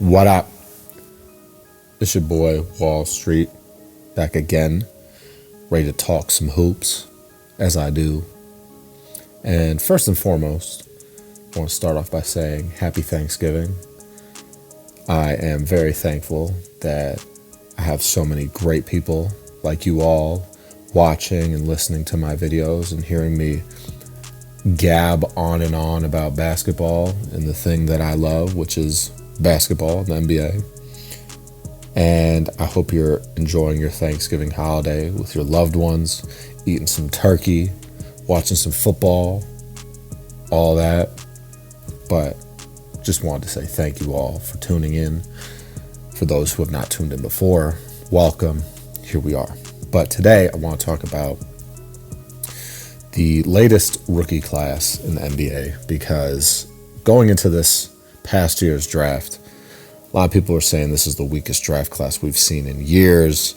What up? It's your boy Wall Street, back again, ready to talk some hoops, as I do. And first and foremost, I want to start off by saying Happy Thanksgiving. I am very thankful that I have so many great people like you all watching and listening to my videos and hearing me gab on and on about basketball and the thing that I love, which is basketball, the NBA. And I hope you're enjoying your Thanksgiving holiday with your loved ones, eating some turkey, watching some football, all that. But just wanted to say thank you all for tuning in. For those who have not tuned in before, welcome. Here we are. But today I want to talk about the latest rookie class in the NBA, because going into this past year's draft, a lot of people are saying this is the weakest draft class we've seen in years.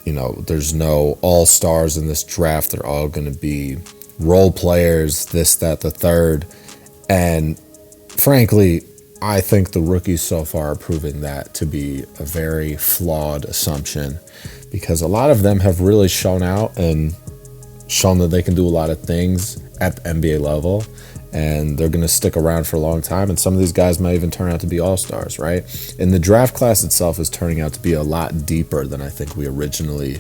You know, there's no all-stars in this draft. They're all going to be role players, this, that, the third. And frankly, I think the rookies so far are proving that to be a very flawed assumption, because a lot of them have really shown out and shown that they can do a lot of things at the NBA level, and they're going to stick around for a long time. And some of these guys might even turn out to be all-stars, right? And the draft class itself is turning out to be a lot deeper than I think we originally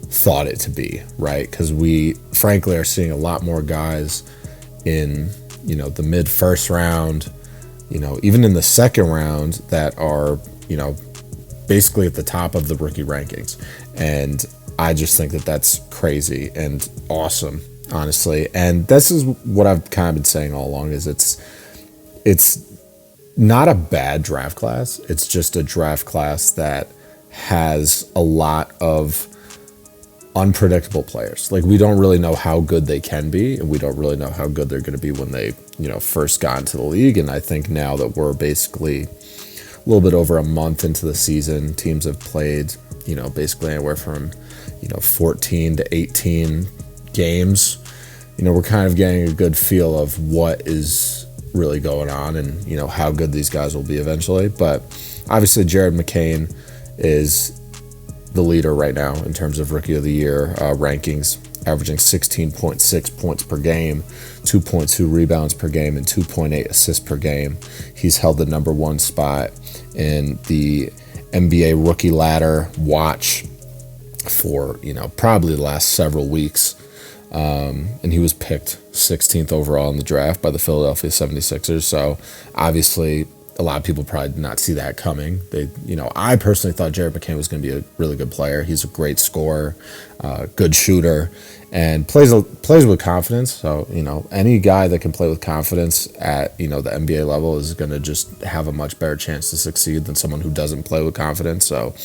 thought it to be, right? Because we frankly are seeing a lot more guys in, the mid-first round, even in the second round that are, basically at the top of the rookie rankings. And I just think that that's crazy and awesome, honestly. And this is what I've kind of been saying all along, is it's not a bad draft class. It's just a draft class that has a lot of unpredictable players. Like, we don't really know how good they can be, and we don't really know how good they're going to be when they, first got into the league. And I think now that we're basically a little bit over a month into the season, teams have played, basically anywhere from 14 to 18 games. We're kind of getting a good feel of what is really going on and, how good these guys will be eventually. But obviously Jared McCain is the leader right now in terms of Rookie of the Year rankings, averaging 16.6 points per game, 2.2 rebounds per game, and 2.8 assists per game. He's held the number one spot in the NBA rookie ladder watch for probably the last several weeks, and he was picked 16th overall in the draft by the Philadelphia 76ers. So obviously a lot of people probably did not see that coming. I personally thought Jared McCain was going to be a really good player. He's a great scorer, good shooter, and plays with confidence. So any guy that can play with confidence at the NBA level is going to just have a much better chance to succeed than someone who doesn't play with confidence. So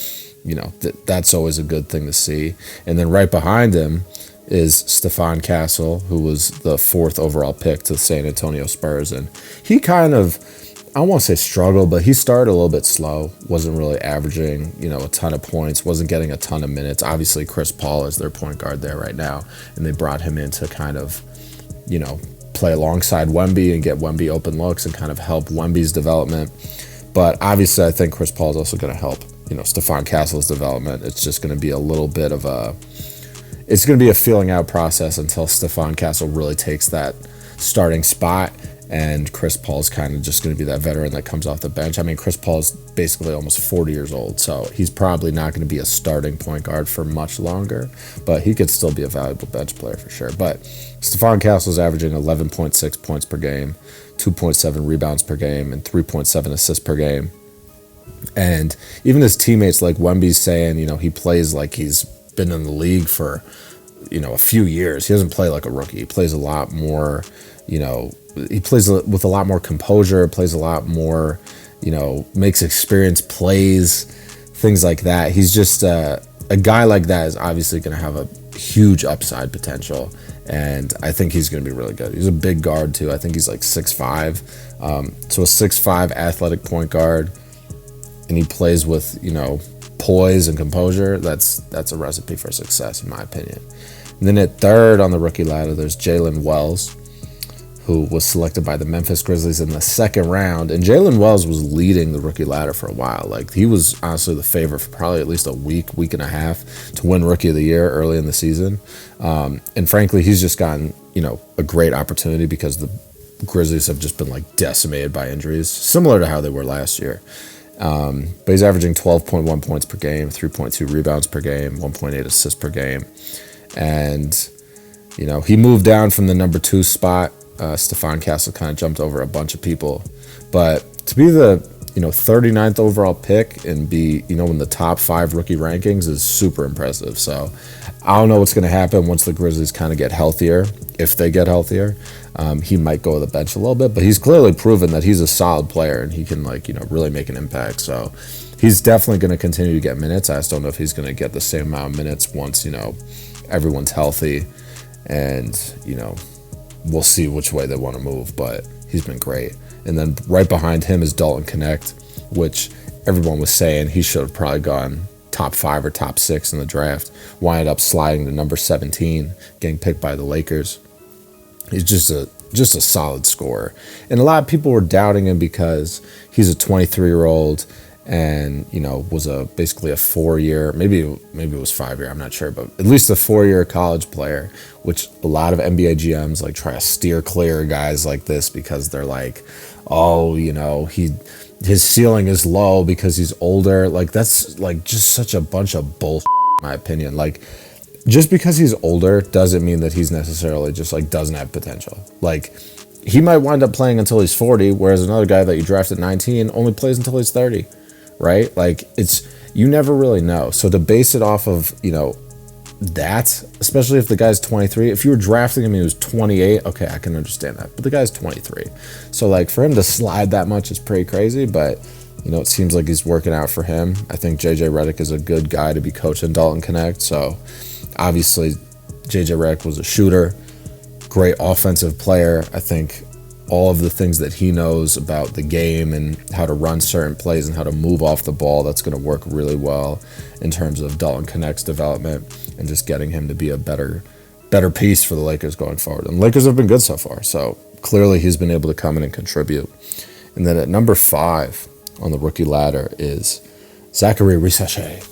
that's always a good thing to see. And then right behind him is Stephon Castle, who was the 4th overall pick to the San Antonio Spurs. And he kind of, I don't want to say struggled, but he started a little bit slow, wasn't really averaging, a ton of points, wasn't getting a ton of minutes. Obviously, Chris Paul is their point guard there right now, and they brought him in to kind of, play alongside Wemby and get Wemby open looks and kind of help Wemby's development. But obviously, I think Chris Paul is also going to help Stephon Castle's development. It's just going to be a little bit of it's going to be a feeling out process until Stephon Castle really takes that starting spot, and Chris Paul's kind of just going to be that veteran that comes off the bench. I mean, Chris Paul's basically almost 40 years old, so he's probably not going to be a starting point guard for much longer, but he could still be a valuable bench player for sure. But Stephon Castle's averaging 11.6 points per game, 2.7 rebounds per game, and 3.7 assists per game. And even his teammates, like Wemby's saying, he plays like he's been in the league for, a few years. He doesn't play like a rookie. He plays a lot more, he plays with a lot more composure, plays a lot more, makes experienced plays, things like that. He's just a guy like that is obviously going to have a huge upside potential. And I think he's going to be really good. He's a big guard too. I think he's like 6'5". So a 6'5" athletic point guard, and he plays with, poise and composure. That's a recipe for success, in my opinion. And then at third on the rookie ladder, there's Jalen Wells, who was selected by the Memphis Grizzlies in the second round. And Jalen Wells was leading the rookie ladder for a while. Like, he was honestly the favorite for probably at least a week and a half to win Rookie of the Year early in the season. And frankly, he's just gotten, a great opportunity because the Grizzlies have just been like decimated by injuries, similar to how they were last year. But he's averaging 12.1 points per game, 3.2 rebounds per game, 1.8 assists per game. And, he moved down from the number 2 spot. Stephon Castle kind of jumped over a bunch of people. But to be the, 39th overall pick and be, in the top 5 rookie rankings is super impressive. So I don't know what's going to happen once the Grizzlies kind of get healthier. If they get healthier, he might go to the bench a little bit. But he's clearly proven that he's a solid player and he can, really make an impact. So he's definitely going to continue to get minutes. I just don't know if he's going to get the same amount of minutes once, everyone's healthy. And, we'll see which way they want to move, but he's been great. And then right behind him is Dalton Knecht, which everyone was saying he should have probably gone top 5 or top 6 in the draft. Winded up sliding to number 17, getting picked by the Lakers. He's just a solid scorer. And a lot of people were doubting him because he's a 23-year-old and, was basically a 4-year, maybe it was 5-year, I'm not sure, but at least a 4-year college player, which a lot of NBA GMs try to steer clear of guys like this because they're like, oh, his ceiling is low because he's older. That's just such a bunch of bullshit, in my opinion. Just because he's older doesn't mean that he's necessarily just doesn't have potential. He might wind up playing until he's 40, whereas another guy that you draft at 19 only plays until he's 30, right? You never really know. So to base it off of, that, especially if the guy's 23, if you were drafting him and he was 28, okay, I can understand that. But the guy's 23. So for him to slide that much is pretty crazy, but it seems like he's working out for him. I think JJ Redick is a good guy to be coaching Dalton Knecht. So obviously JJ Redick was a shooter, great offensive player. I think all of the things that he knows about the game and how to run certain plays and how to move off the ball, that's going to work really well in terms of Dalton Knecht's development and just getting him to be a better piece for the Lakers going forward. And the Lakers have been good so far, so clearly he's been able to come in and contribute. And then at number 5 on the rookie ladder is Zachary Risacher,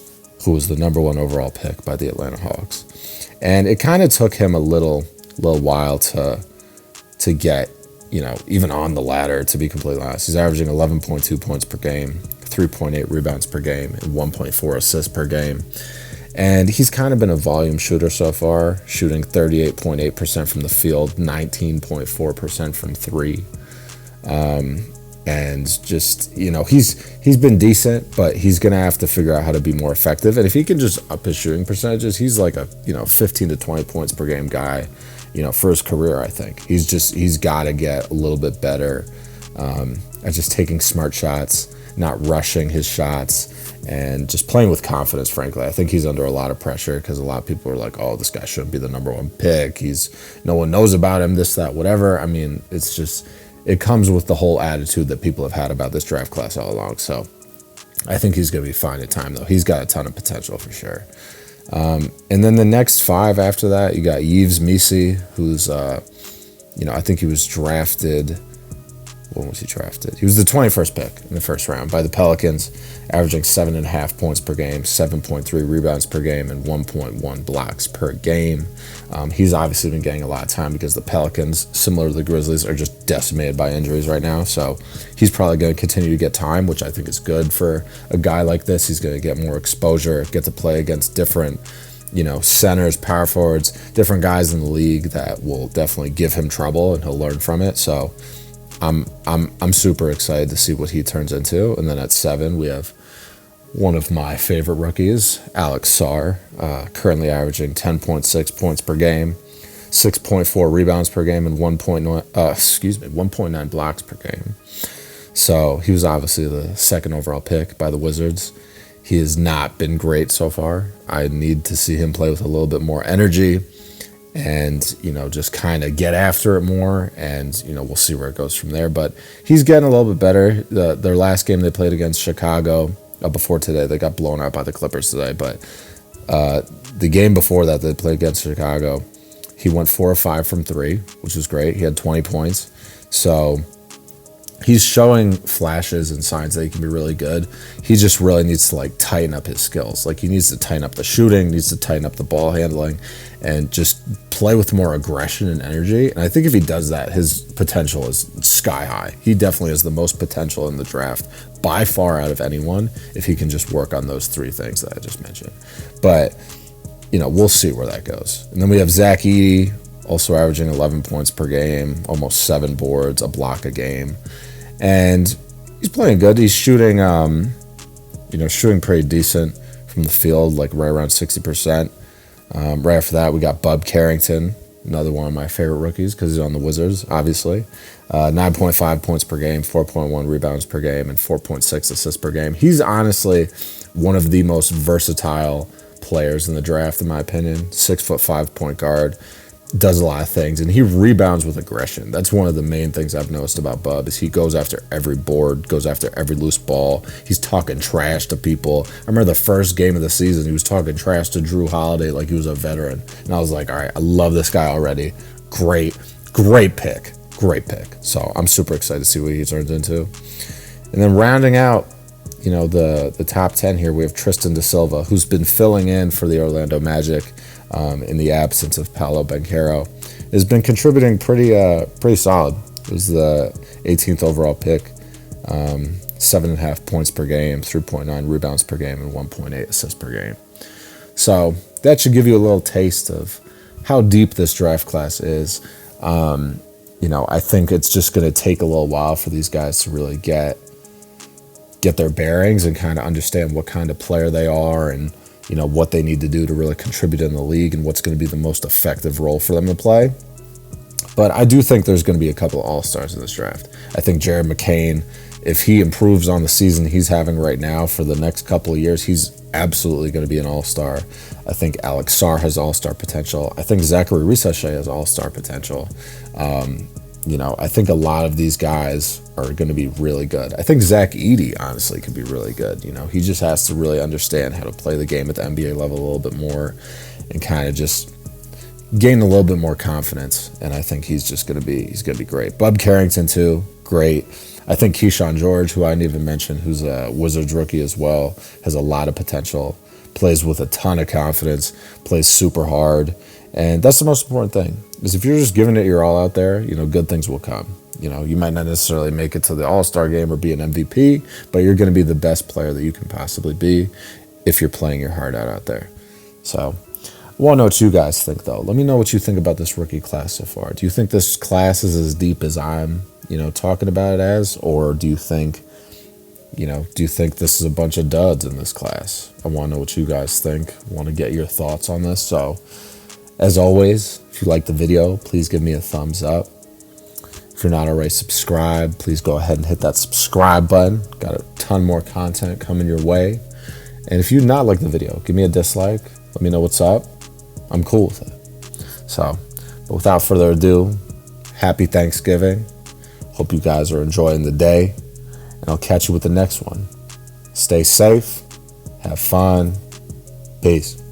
who was the number 1 overall pick by the Atlanta Hawks. And it kind of took him a little while to get, even on the ladder, to be completely honest. He's averaging 11.2 points per game, 3.8 rebounds per game, and 1.4 assists per game. And he's kind of been a volume shooter so far, shooting 38.8% from the field, 19.4% from 3. And just, he's been decent, but he's going to have to figure out how to be more effective. And if he can just up his shooting percentages, he's like a, 15 to 20 points per game guy, for his career, I think. He's got to get a little bit better at just taking smart shots, not rushing his shots, and just playing with confidence, frankly. I think he's under a lot of pressure because a lot of people are like, oh, this guy shouldn't be the number 1 pick. No one knows about him, this, that, whatever. I mean, it's just, it comes with the whole attitude that people have had about this draft class all along. So I think he's going to be fine at time, though. He's got a ton of potential for sure. And then the next 5 after that, you got Yves Missi, who's, I think he was drafted. When was he drafted? He was the 21st pick in the first round by the Pelicans, averaging 7.5 points per game, 7.3 rebounds per game, and 1.1 blocks per game. He's obviously been getting a lot of time because the Pelicans, similar to the Grizzlies, are just decimated by injuries right now. So he's probably going to continue to get time, which I think is good for a guy like this. He's going to get more exposure, get to play against different, centers, power forwards, different guys in the league that will definitely give him trouble, and he'll learn from it. So I'm super excited to see what he turns into. And then at 7, we have one of my favorite rookies, Alex Sarr, currently averaging 10.6 points per game, 6.4 rebounds per game, and 1.9 blocks per game. So he was obviously the 2nd overall pick by the Wizards. He has not been great so far. I need to see him play with a little bit more energy and, just kind of get after it more. And, we'll see where it goes from there. But he's getting a little bit better. Their last game they played against Chicago, before today, they got blown out by the Clippers today. But the game before that they played against Chicago, He went 4 of 5 from 3, which was great. He had 20 points. So he's showing flashes and signs that he can be really good. He just really needs to like tighten up his skills. Like he needs to tighten up the shooting, needs to tighten up the ball handling, and just play with more aggression and energy. And I think if he does that, his potential is sky high. He definitely has the most potential in the draft by far out of anyone if he can just work on those 3 things that I just mentioned. But, you know, we'll see where that goes. And then we have Zach Edey, also averaging 11 points per game, almost 7 boards, a block a game. And he's playing good. He's shooting, shooting pretty decent from the field, like right around 60%. Right after that, we got Bub Carrington, another one of my favorite rookies because he's on the Wizards, obviously. 9.5 points per game, 4.1 rebounds per game, and 4.6 assists per game. He's honestly one of the most versatile players in the draft, in my opinion. 6'5" point guard. Does a lot of things, and he rebounds with aggression. That's one of the main things I've noticed about Bub is he goes after every board, goes after every loose ball. He's talking trash to people. I remember the first game of the season, he was talking trash to Drew Holiday like he was a veteran, and I was like, all right, I love this guy already. Great pick. So I'm super excited to see what he turns into. And then rounding out, you know, the top 10 here, we have Tristan da Silva, who's been filling in for the Orlando Magic in the absence of Paolo Banchero. Has been contributing pretty solid. It was the 18th overall pick, 7.5 points per game, 3.9 rebounds per game, and 1.8 assists per game. So that should give you a little taste of how deep this draft class is. I think it's just going to take a little while for these guys to really get their bearings and kind of understand what kind of player they are and, you know, what they need to do to really contribute in the league and what's going to be the most effective role for them to play. But I do think there's going to be a couple of all-stars in this draft. I think Jared McCain, if he improves on the season he's having right now for the next couple of years, he's absolutely going to be an all-star. I think Alex Sarr has all-star potential. I think Zachary Risachet has all-star potential. I think a lot of these guys are going to be really good. I think Zach Edey, honestly, could be really good. You know, he just has to really understand how to play the game at the NBA level a little bit more and kind of just gain a little bit more confidence. And I think he's going to be great. Bub Carrington, too, great. I think Keyshawn George, who I didn't even mention, who's a Wizards rookie as well, has a lot of potential, plays with a ton of confidence, plays super hard. And that's the most important thing, is if you're just giving it your all out there, you know, good things will come. You know, you might not necessarily make it to the All-Star game or be an MVP, but you're going to be the best player that you can possibly be if you're playing your heart out there. So I want to know what you guys think, though. Let me know what you think about this rookie class so far. Do you think this class is as deep as I'm, talking about it as, or do you think this is a bunch of duds in this class? I want to know what you guys think. I want to get your thoughts on this. So as always, if you like the video, please give me a thumbs up. If you're not already subscribed, please go ahead and hit that subscribe button. Got a ton more content coming your way. And if you not like the video, give me a dislike. Let me know what's up. I'm cool with it. So, but without further ado, happy Thanksgiving. Hope you guys are enjoying the day. And I'll catch you with the next one. Stay safe. Have fun. Peace.